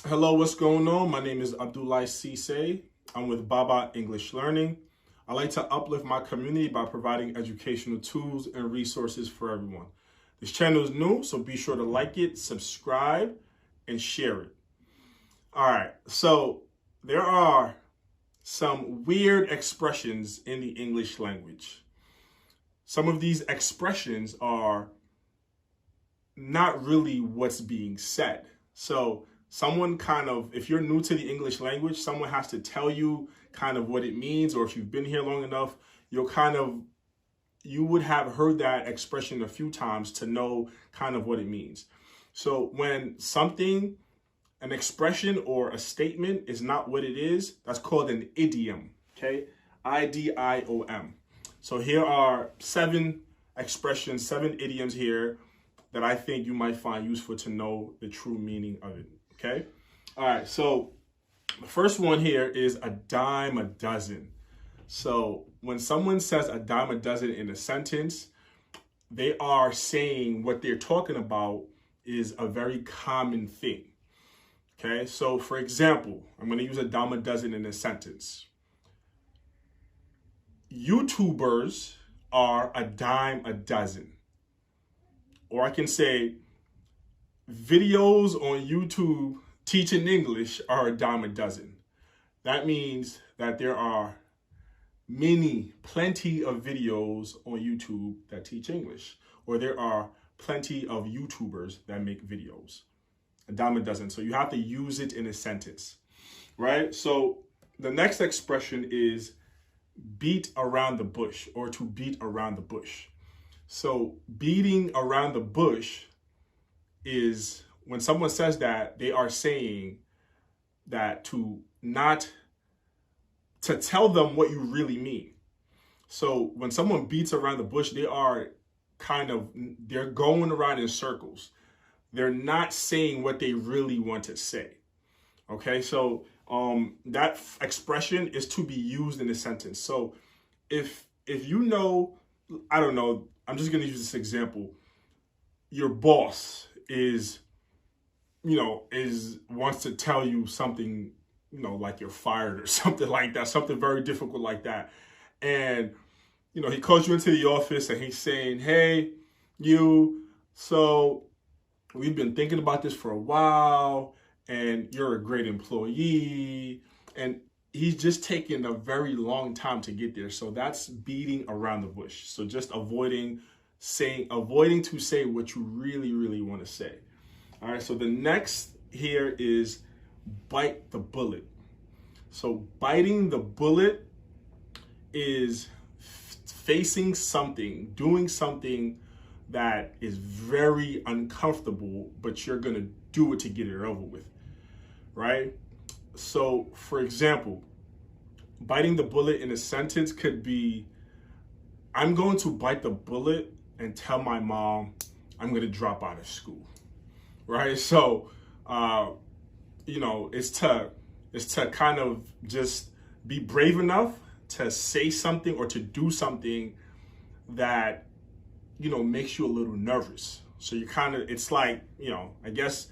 Hello, what's going on? My name is Abdoulaye Cisse. I'm with Baba English Learning. I like to uplift my community by providing educational tools and resources for everyone. This channel is new, so be sure to like it, subscribe, and share it. All right, so there are some weird expressions in the English language. Some of these expressions are not really what's being said. So someone if you're new to the English language, someone has to tell you kind of what it means, or if you've been here long enough, you would have heard that expression a few times to know kind of what it means. So when an expression or a statement is not what it is, that's called an idiom, okay? I-D-I-O-M. So here are 7 expressions, 7 idioms here that I think you might find useful to know the true meaning of it, okay? All right, so the first one here is a dime a dozen. So when someone says a dime a dozen in a sentence, they are saying what they're talking about is a very common thing, okay? So for example, I'm gonna use a dime a dozen in a sentence. YouTubers are a dime a dozen. Or I can say videos on YouTube teaching English are a dime a dozen. That means that there are plenty of videos on YouTube that teach English, or there are plenty of YouTubers that make videos. A dime a dozen. So you have to use it in a sentence, right? So the next expression is beat around the bush, or to beat around the bush. So beating around the bush is when someone says that, they are saying that to tell them what you really mean. So when someone beats around the bush, they're going around in circles. They're not saying what they really want to say. Okay, so that expression is to be used in a sentence. So if you know, I don't know, I'm just going to use this example. Your boss wants to tell you something, like you're fired or something like that, something very difficult like that. And, he calls you into the office and he's saying, hey, so we've been thinking about this for a while and you're a great employee. And he's just taking a very long time to get there. So that's beating around the bush. So just avoiding to say what you really, really want to say. All right, so the next here is bite the bullet. So biting the bullet is facing something, doing something that is very uncomfortable, but you're going to do it to get it over with, right? So, for example, biting the bullet in a sentence could be, I'm going to bite the bullet and tell my mom I'm going to drop out of school, right? So, it's to kind of just be brave enough to say something or to do something that, makes you a little nervous. So it's like, I guess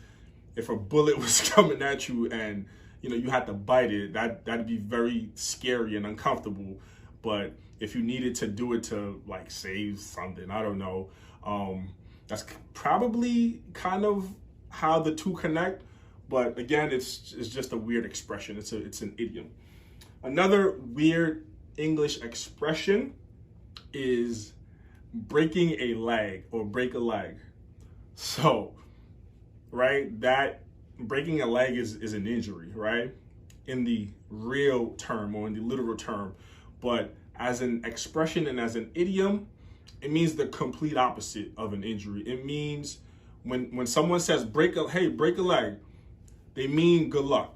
if a bullet was coming at you and, you had to bite it, that'd be very scary and uncomfortable. But if you needed to do it to like save something, I don't know. That's probably kind of how the two connect. But again, it's just a weird expression. It's an idiom. Another weird English expression is breaking a leg or break a leg. So, right, that breaking a leg is an injury, right? In the real term or in the literal term. But as an expression and as an idiom, it means the complete opposite of an injury. It means when someone says break a leg, they mean good luck.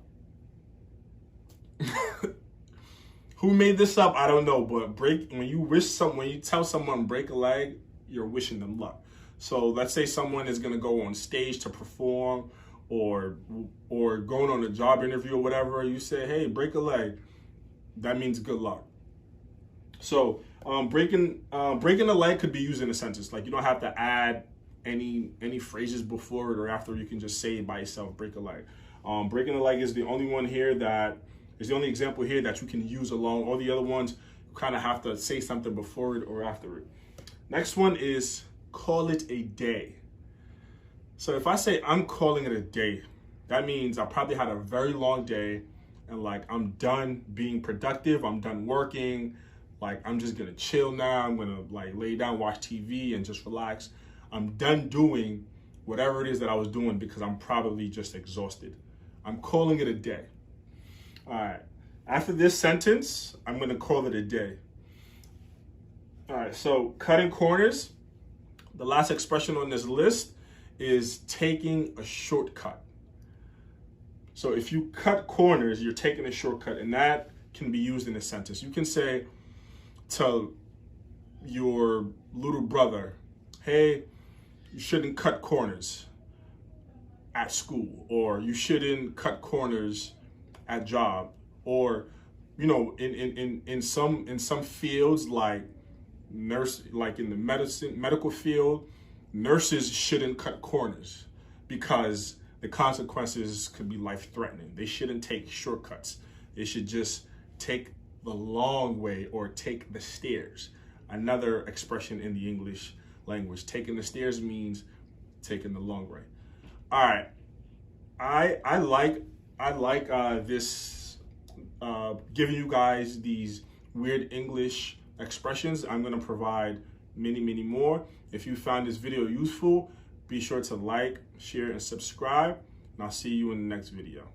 Who made this up? I don't know, but when you tell someone break a leg, you're wishing them luck. So let's say someone is going to go on stage to perform or going on a job interview or whatever. You say, hey, break a leg. That means good luck. So breaking a leg could be used in a sentence. Like you don't have to add any phrases before it or after. You can just say it by yourself, break a leg. Breaking the leg is the only one here that is the only example here that you can use alone. All the other ones, you kind of have to say something before it or after it. Next one is call it a day. So if I say I'm calling it a day, that means I probably had a very long day and like I'm done being productive, I'm done working, like I'm just gonna chill now, I'm gonna like lay down, watch TV and just relax. I'm done doing whatever it is that I was doing because I'm probably just exhausted. I'm calling it a day. All right, after this sentence, I'm gonna call it a day. All right, so cutting corners, the last expression on this list is taking a shortcut. So if you cut corners, you're taking a shortcut, and that can be used in a sentence. You can say to your little brother, hey, you shouldn't cut corners at school, or you shouldn't cut corners at job, or you know, in some fields like nurse, like in the medical field, nurses shouldn't cut corners because the consequences could be life-threatening. They shouldn't take shortcuts. They should just take the long way or take the stairs. Another expression in the English language. Taking the stairs means taking the long way. All right, I like this giving you guys these weird English expressions. I'm gonna provide many more. If you found this video useful, be sure to like, share, and subscribe, and I'll see you in the next video.